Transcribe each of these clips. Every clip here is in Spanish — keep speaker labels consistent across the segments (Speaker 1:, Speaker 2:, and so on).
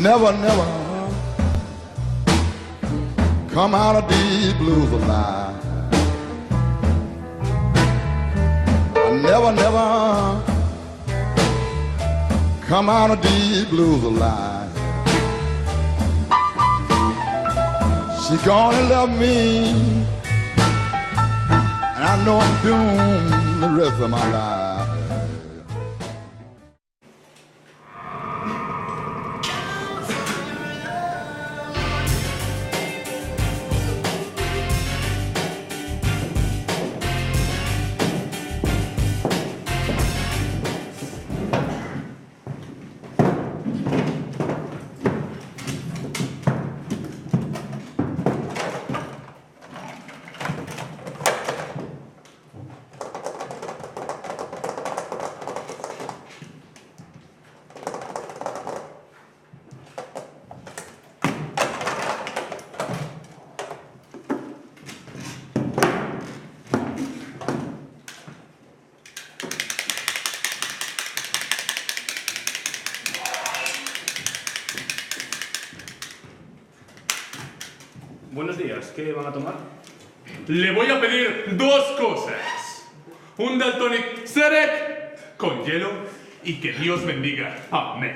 Speaker 1: never, never come out of these blues alive. I never, never come out of these blues alive. She gonna love me, and I know I'm doomed the rest of my life.
Speaker 2: Buenos días, ¿qué van a tomar? Le voy a pedir dos cosas. Un Daltonic Serek con hielo y que Dios bendiga a Meg.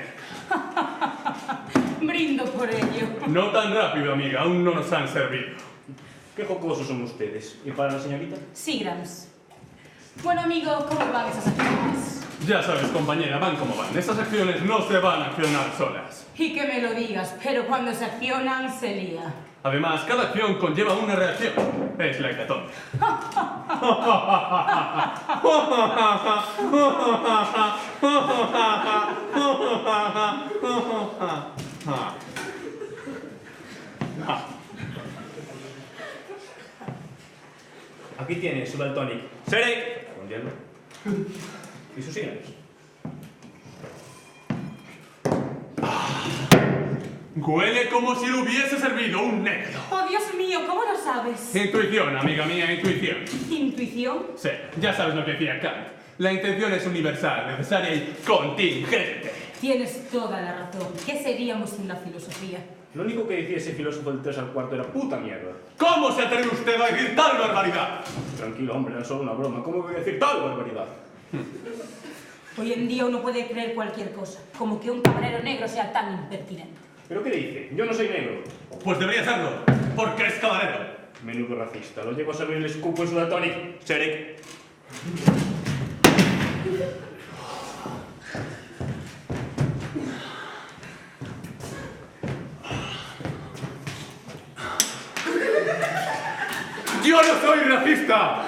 Speaker 3: Brindo por ello.
Speaker 2: No tan rápido, amiga, aún no nos han servido.
Speaker 4: Qué jocosos son ustedes. ¿Y para la señorita?
Speaker 3: Sí, Grams. Bueno, amigo, ¿cómo van esas acciones?
Speaker 2: Ya sabes, compañera, van como van. Esas acciones no se van a accionar solas.
Speaker 3: Y que me lo digas, pero cuando se accionan, se lía.
Speaker 2: Además, cada acción conlleva una reacción. Es la hecatombe.
Speaker 4: Aquí tiene su Daltonic Serek con hielo y sus hielos.
Speaker 2: Huele como si le hubiese servido un negro.
Speaker 3: Oh, Dios mío, ¿cómo lo sabes?
Speaker 2: Intuición, amiga mía, intuición.
Speaker 3: ¿Intuición?
Speaker 2: Sí, ya sabes lo que decía Kant. La intención es universal, necesaria y contingente.
Speaker 3: Tienes toda la razón. ¿Qué seríamos sin la filosofía?
Speaker 4: Lo único que decía ese filósofo del 3 al cuarto era puta mierda.
Speaker 2: ¿Cómo se atreve usted a decir tal barbaridad?
Speaker 4: Tranquilo, hombre, era solo una broma. ¿Cómo voy a decir tal barbaridad?
Speaker 3: Hoy en día uno puede creer cualquier cosa, como que un camarero negro sea tan impertinente.
Speaker 4: ¿Pero qué dice? Yo no soy negro.
Speaker 2: Pues debería serlo, porque es camarero.
Speaker 4: Menudo racista. Lo llevo a servir el escupo en su Daltonic Serek.
Speaker 2: ¡Yo no soy racista!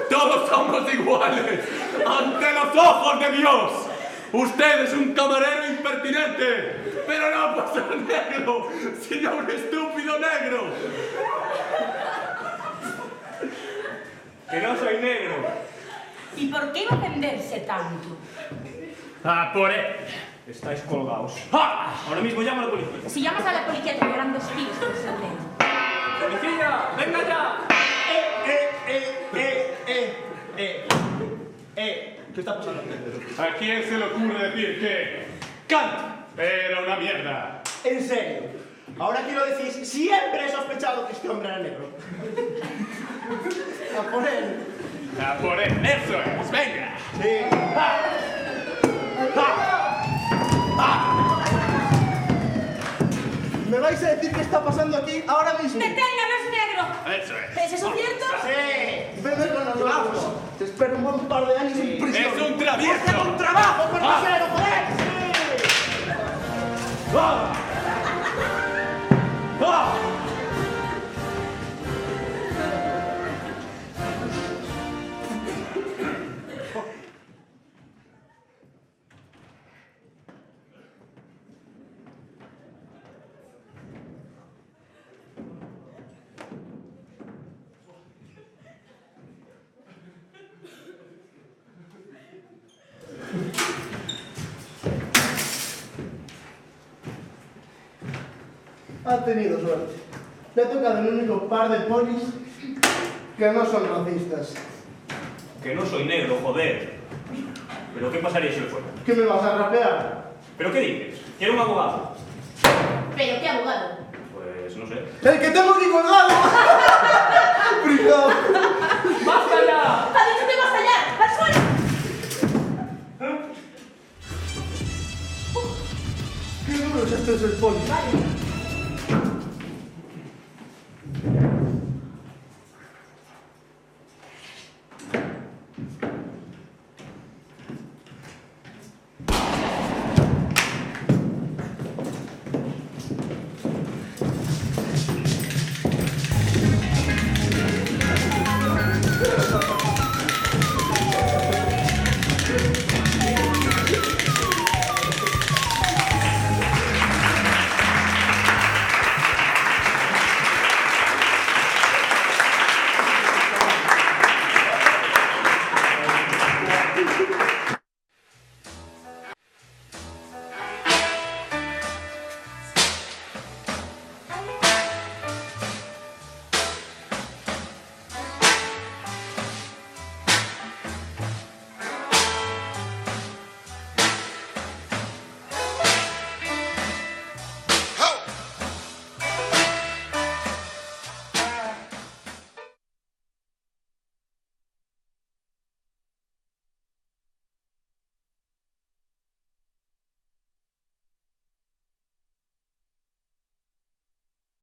Speaker 2: ¡Todos somos iguales ante los ojos de Dios! ¡Usted es un camarero impertinente! ¡Pero no por ser negro, sino un estúpido negro!
Speaker 4: ¡Que no soy negro!
Speaker 3: ¿Y por qué iba a ofenderse tanto?
Speaker 2: ¡Ah, por él!
Speaker 4: Estáis colgados.
Speaker 2: ¡Ah!
Speaker 4: Ahora mismo llamo a la policía.
Speaker 3: Si llamas a la policía te darán 2 tiros por ser negro.
Speaker 4: ¡Policía! ¡Venga ya! ¿Qué está pasando aquí?
Speaker 2: ¿A quién se le ocurre decir que Kant era una mierda?
Speaker 5: En serio. Ahora que lo decís, siempre he sospechado que este hombre era negro. A por él.
Speaker 2: ¡A por él! ¡Eso es! ¡Venga!
Speaker 5: Sí. ¿Me vais a decir qué está pasando aquí ahora mismo?
Speaker 3: ¡Deténganos, negro!
Speaker 2: ¡Eso es!
Speaker 3: ¿Es eso cierto?
Speaker 5: Sí. Ven con nosotros. Te espero un buen par de años en prisión.
Speaker 2: ¡Es un travieso!
Speaker 5: ¡Es un trabajo, parcero, joder! Sí.
Speaker 2: ¡Ah! ¡Ah!
Speaker 5: Ha tenido suerte. Le ha tocado el único par de polis que no son racistas.
Speaker 4: Que no soy negro, joder. ¿Pero qué pasaría si lo fuera?
Speaker 5: ¿Qué me vas a rapear?
Speaker 4: ¿Pero qué dices? Quiero un abogado.
Speaker 6: ¿Pero qué abogado?
Speaker 4: Pues no sé.
Speaker 5: ¡El que tengo aquí colgado! ¡Brigado!
Speaker 3: ¡Basta ya!
Speaker 6: ¡Ha dicho que vas allá! ¡Al suelo!
Speaker 5: ¡Qué duro es este es el poli!
Speaker 6: Vale.